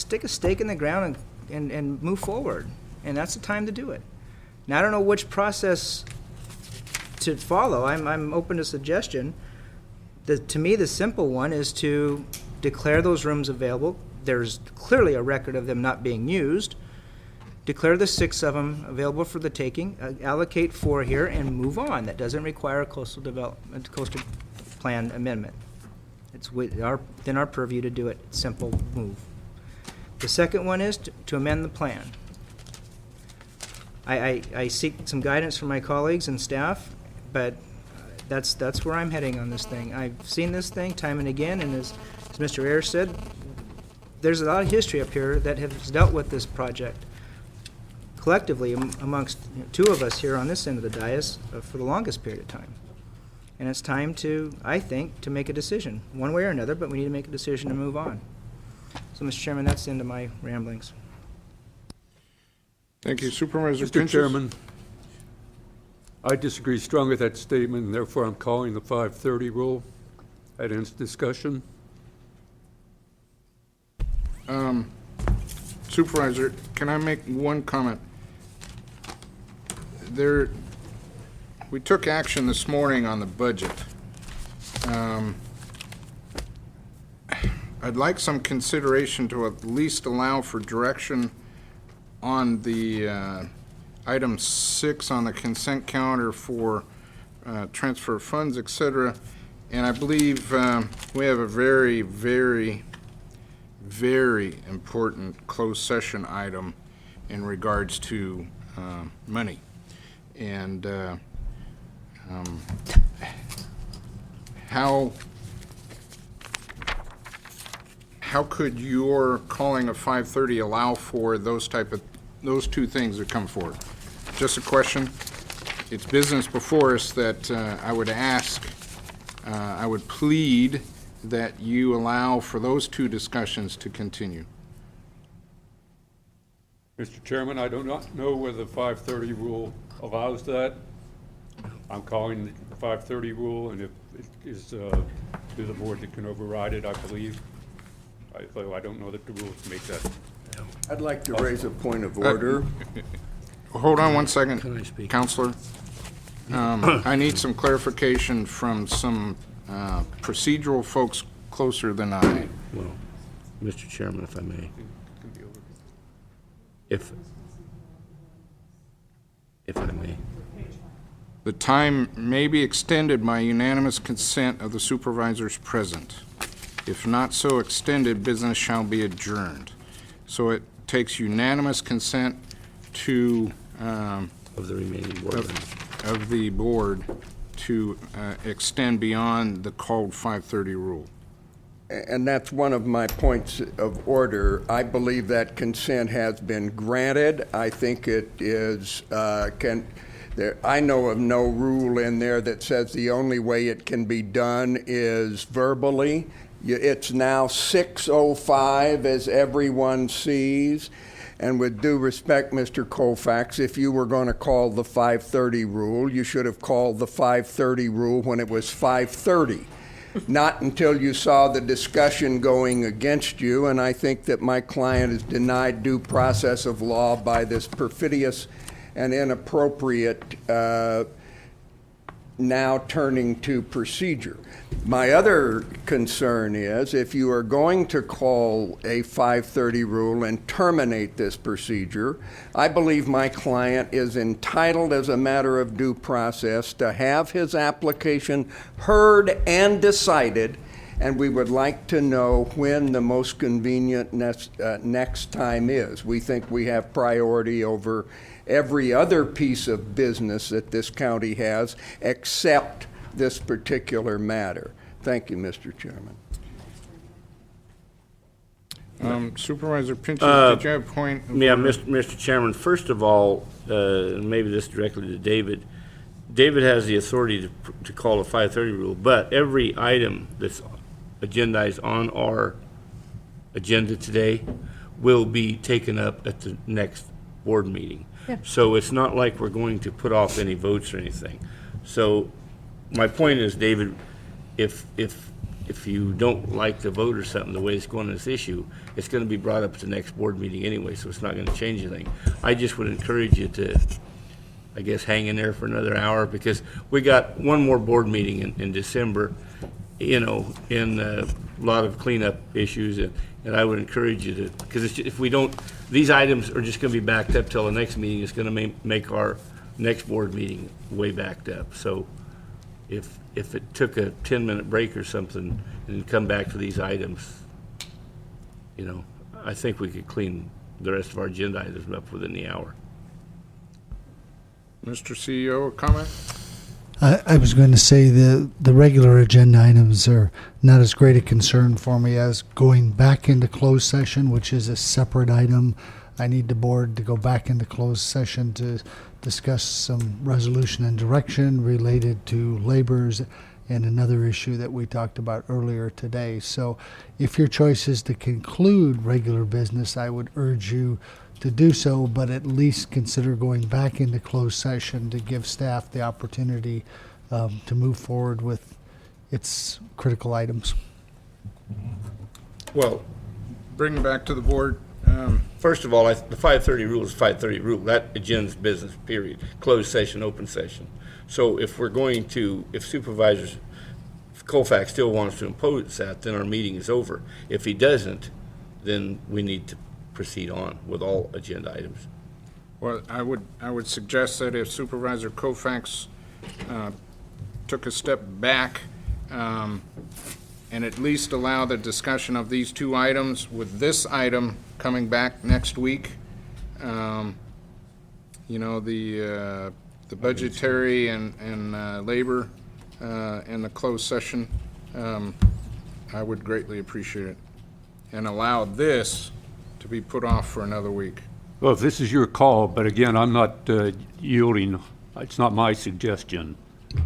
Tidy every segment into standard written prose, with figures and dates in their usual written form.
stick a stake in the ground and move forward. And that's the time to do it. Now, I don't know which process to follow. I'm open to suggestion. To me, the simple one is to declare those rooms available. There's clearly a record of them not being used. Declare the 6 of them available for the taking, allocate 4 here, and move on. That doesn't require a coastal plan amendment. It's within our purview to do it. Simple move. The second one is to amend the plan. I seek some guidance from my colleagues and staff, but that's where I'm heading on this thing. I've seen this thing time and again, and as Mr. Ayers said, there's a lot of history up here that has dealt with this project collectively amongst 2 of us here on this end of the dais for the longest period of time. And it's time to, I think, to make a decision, one way or another, but we need to make a decision to move on. So, Mr. Chairman, that's the end of my ramblings. Thank you. Supervisor Mr. Pinchas? Chairman, I disagree strongly with that statement, and therefore I'm calling the 5:30 rule. That ends discussion. Supervisor, can I make one comment? We took action this morning on the budget. I'd like some consideration to at least allow for direction on the item 6 on the consent calendar for transfer of funds, et cetera. And I believe we have a very, very, very important closed session item in regards to money. And how could your calling of 5:30 allow for those 2 things that come forward? Just a question. It's business before us that I would ask, I would plead that you allow for those 2 discussions to continue. Mr. Chairman, I do not know whether the 5:30 rule allows that. I'm calling the 5:30 rule, and if it is to the board that can override it, I believe. I don't know that the rules make that. I'd like to raise a point of order. Hold on one second, Can I speak? Counselor. I need some clarification from some procedural folks closer than I. Well, Mr. Chairman, if I may, if I may. The time may be extended by unanimous consent of the supervisors present. If not so extended, business shall be adjourned. So it takes unanimous consent to Of the remaining board members. of the board to extend beyond the called 5:30 rule. And that's one of my points of order. I believe that consent has been granted. I think it is, I know of no rule in there that says the only way it can be done is verbally. It's now 6:05, as everyone sees. And with due respect, Mr. Colfax, if you were going to call the 5:30 rule, you should have called the 5:30 rule when it was 5:30. Not until you saw the discussion going against you, and I think that my client is denied due process of law by this perfidious and inappropriate now turning to procedure. My other concern is if you are going to call a 5:30 rule and terminate this procedure, I believe my client is entitled as a matter of due process to have his application heard and decided, and we would like to know when the most convenient next time is. We think we have priority over every other piece of business that this county has except this particular matter. Thank you, Mr. Chairman. Supervisor Pinchas, did you have a point? Yeah, Mr. Chairman, first of all, maybe this directly to David. David has the authority to call a 5:30 rule, but every item that's agendized on our agenda today will be taken up at the next board meeting. Yeah. So it's not like we're going to put off any votes or anything. So my point is, David, if if you don't like the vote or something, the way it's going on this issue, it's gonna be brought up at the next board meeting anyway, so it's not gonna change anything. I just would encourage you to, I guess, hang in there for another hour, because we got one more board meeting in December, in a lot of cleanup issues, and I would encourage you to, because if we don't, these items are just gonna be backed up till the next meeting. It's gonna make our next board meeting way backed up. So if it took a 10-minute break or something and then come back to these items, I think we could clean the rest of our agenda items up within the hour. Mr. CEO, a comment? I was going to say the regular agenda items are not as great a concern for me as going back into closed session, which is a separate item. I need the board to go back into closed session to discuss some resolution and direction related to laborers and another issue that we talked about earlier today. So if your choice is to conclude regular business, I would urge you to do so, but at least consider going back into closed session to give staff the opportunity to move forward with its critical items. Well, Bring it back to the board. first of all, the 5:30 rule is 5:30 rule. That agenda's business, period. Closed session, open session. So if Supervisor Colfax still wants to impose that, then our meeting is over. If he doesn't, then we need to proceed on with all agenda items. Well, I would suggest that if Supervisor Colfax took a step back and at least allow the discussion of these two items, with this item coming back next week, the budgetary and labor and the closed session, I would greatly appreciate it. And allow this to be put off for another week. Well, if this is your call, but again, I'm not yielding, it's not my suggestion,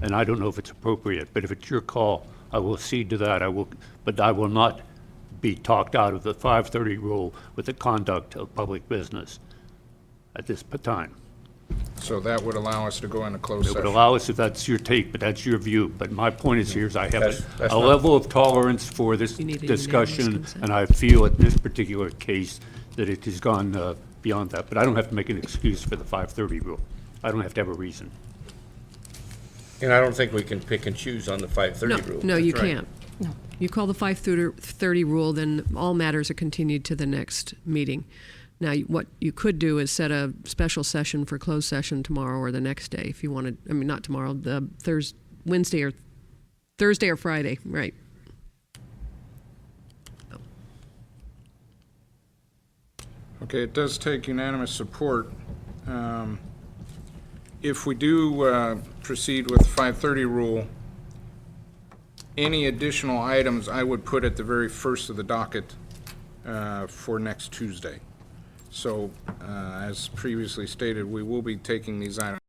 and I don't know if it's appropriate, but if it's your call, I will cede to that. But I will not be talked out of the 5:30 rule with the conduct of public business at this time. So that would allow us to go into closed It would session. allow us, if that's your take, but that's your view. But my point is here is I have That's a not- level of tolerance for this You need a unanimous discussion, consent. and I feel in this particular case that it has gone beyond that. But I don't have to make an excuse for the 5:30 rule. I don't have to have a reason. And I don't think we can pick and choose on the 5:30 rule. No, you That's right. can't. You call the 5:30 rule, then all matters are continued to the next meeting. Now, what you could do is set a special session for closed session tomorrow or the next day if you wanted, I mean, not tomorrow, the Thursday or Friday, right. Okay, it does take unanimous support. If we do proceed with 5:30 rule, any additional items I would put at the very first of the docket for next Tuesday. So, as previously stated, we will be taking these items